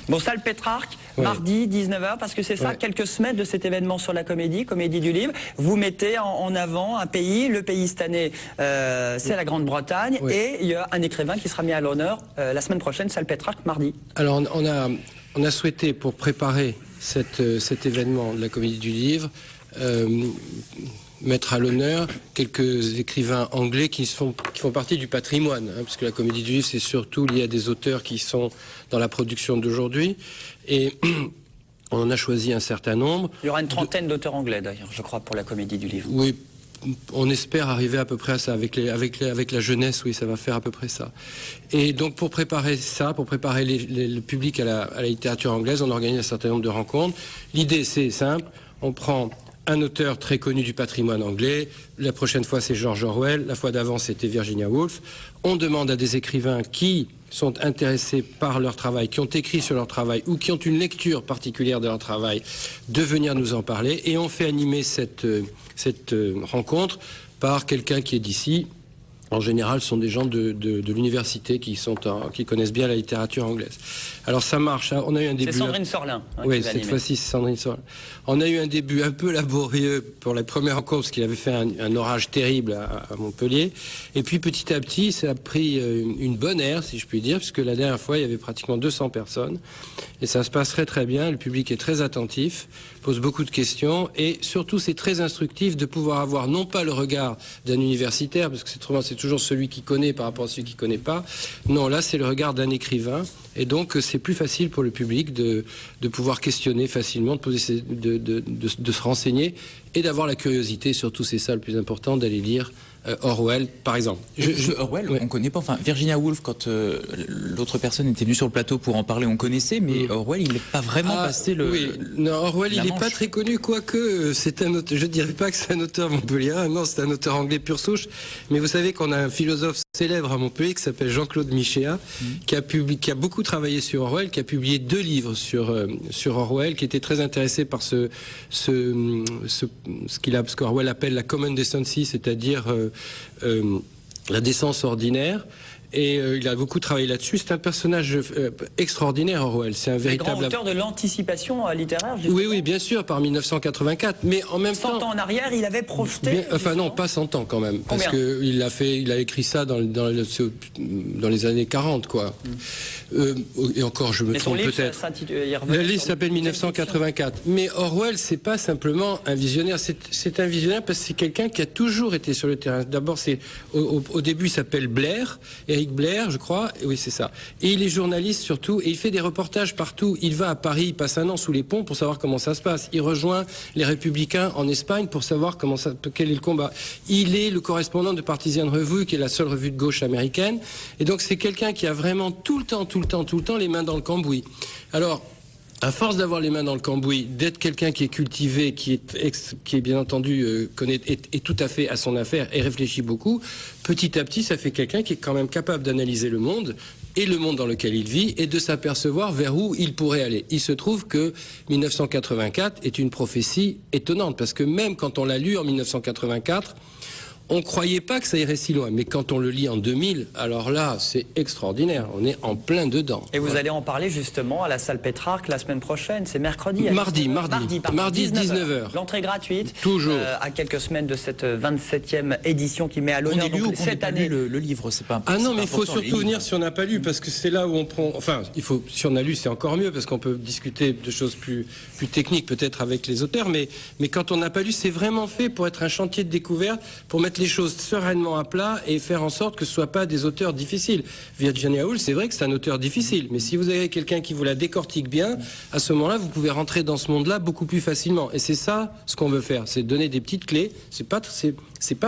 Bon, salle Pétrarque, Oui. mardi 19h, parce que c'est ça, Ouais. quelques semaines de cet événement sur la comédie du livre. Vous mettez en avant un pays, le pays cette année, c'est la Grande-Bretagne, Oui. et il y a un écrivain qui sera mis à l'honneur la semaine prochaine, salle Pétrarque, mardi. Alors on a souhaité, pour préparer cet événement de la comédie du livre, mettre à l'honneur quelques écrivains anglais qui font partie du patrimoine, hein, parce que la comédie du livre, c'est surtout lié à des auteurs qui sont dans la production d'aujourd'hui. Et on en a choisi un certain nombre. Il y aura une trentaine d'auteurs anglais, d'ailleurs, je crois, pour la comédie du livre. Oui, on espère arriver à peu près à ça. Avec la jeunesse, oui, ça va faire à peu près ça. Et donc, pour préparer ça, pour préparer le public à la littérature anglaise, on organise un certain nombre de rencontres. L'idée, c'est simple. On prend un auteur très connu du patrimoine anglais. La prochaine fois, c'est George Orwell. La fois d'avant, c'était Virginia Woolf. On demande à des écrivains qui sont intéressés par leur travail, qui ont écrit sur leur travail ou qui ont une lecture particulière de leur travail, de venir nous en parler. Et on fait animer cette rencontre par quelqu'un qui est d'ici. En général, ce sont des gens de l'université qui connaissent bien la littérature anglaise. Alors ça marche, hein. On a eu un début. C'est Sandrine Sorlin. Oui, cette fois-ci, c'est Sandrine Sorlin. On a eu un début un peu laborieux pour la première rencontre, parce qu'il avait fait un orage terrible à Montpellier. Et puis petit à petit, ça a pris une bonne ère, si je puis dire, puisque la dernière fois, il y avait pratiquement 200 personnes. Et ça se passe très très bien. Le public est très attentif, pose beaucoup de questions. Et surtout, c'est très instructif de pouvoir avoir non pas le regard d'un universitaire, parce que c'est toujours celui qui connaît par rapport à celui qui ne connaît pas. Non, là, c'est le regard d'un écrivain. Et donc, c'est plus facile pour le public de pouvoir questionner facilement, de se renseigner et d'avoir la curiosité, surtout c'est ça le plus important, d'aller lire Orwell, par exemple. Orwell, ouais. on connaît pas. Enfin, Virginia Woolf, quand l'autre personne était venue sur le plateau pour en parler, on connaissait, mais Orwell, il n'est pas vraiment passé le. Oui, non, Orwell, il n'est Manche. pas très connu, quoique c'est un auteur. Je dirais pas que c'est un auteur montpelliérain, non, c'est un auteur anglais pure souche. Mais vous savez qu'on a un philosophe célèbre à Montpellier qui s'appelle Jean-Claude Michéa, qui a beaucoup travaillé sur Orwell, qui a publié 2 livres sur Orwell, qui était très intéressé par ce qu'Orwell appelle la common decency, c'est-à-dire la décence ordinaire. Et il a beaucoup travaillé là-dessus. C'est un personnage extraordinaire, Orwell. C'est un véritable... Grand auteur de l'anticipation littéraire, justement. Oui, bien sûr, par 1984. Mais en même 100 temps... ans en arrière, il avait projeté... Enfin non, pas 100 ans quand même. Parce qu'il a écrit ça dans les années 40, quoi. Et encore, je me trompe peut-être. Le livre s'appelle 1984. Mais Orwell, c'est pas simplement un visionnaire. C'est un visionnaire parce que c'est quelqu'un qui a toujours été sur le terrain. D'abord, au début, il s'appelle Blair, Eric Blair, je crois. Oui, c'est ça. Et il est journaliste surtout. Et il fait des reportages partout. Il va à Paris, il passe un an sous les ponts pour savoir comment ça se passe. Il rejoint les Républicains en Espagne pour savoir quel est le combat. Il est le correspondant de Partisan Review, qui est la seule revue de gauche américaine. Et donc, c'est quelqu'un qui a vraiment tout le temps les mains dans le cambouis. Alors, à force d'avoir les mains dans le cambouis, d'être quelqu'un qui est cultivé, qui est bien entendu est tout à fait à son affaire et réfléchit beaucoup, petit à petit, ça fait quelqu'un qui est quand même capable d'analyser le monde et le monde dans lequel il vit et de s'apercevoir vers où il pourrait aller. Il se trouve que 1984 est une prophétie étonnante parce que même quand on l'a lu en 1984, on croyait pas que ça irait si loin, mais quand on le lit en 2000, alors là, c'est extraordinaire. On est en plein dedans. Et vous allez en parler justement à la salle Pétrarque la semaine prochaine. C'est mercredi. Mardi, 19h. L'entrée gratuite. Toujours. À quelques semaines de cette 27e édition qui met à l'honneur cette année le livre, c'est pas. Ah non, mais il faut surtout venir si on n'a pas lu, parce que c'est là où on prend. Enfin, si on a lu, c'est encore mieux, parce qu'on peut discuter de choses plus techniques peut-être avec les auteurs. Mais quand on n'a pas lu, c'est vraiment fait pour être un chantier de découverte, pour mettre les choses sereinement à plat et faire en sorte que ce ne soient pas des auteurs difficiles. Virginia Woolf, c'est vrai que c'est un auteur difficile, mais si vous avez quelqu'un qui vous la décortique bien, à ce moment-là, vous pouvez rentrer dans ce monde-là beaucoup plus facilement. Et c'est ça ce qu'on veut faire, c'est donner des petites clés. C'est pas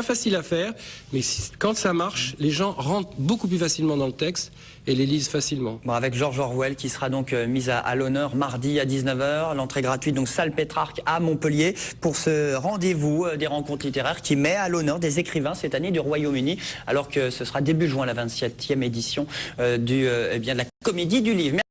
facile à faire, mais quand ça marche, les gens rentrent beaucoup plus facilement dans le texte et les lisent facilement. Bon, avec George Orwell qui sera donc mis à l'honneur mardi à 19h, l'entrée gratuite, donc salle Pétrarque à Montpellier, pour ce rendez-vous des rencontres littéraires qui met à l'honneur des écrivains cette année du Royaume-Uni, alors que ce sera début juin la 27e édition de la comédie du livre.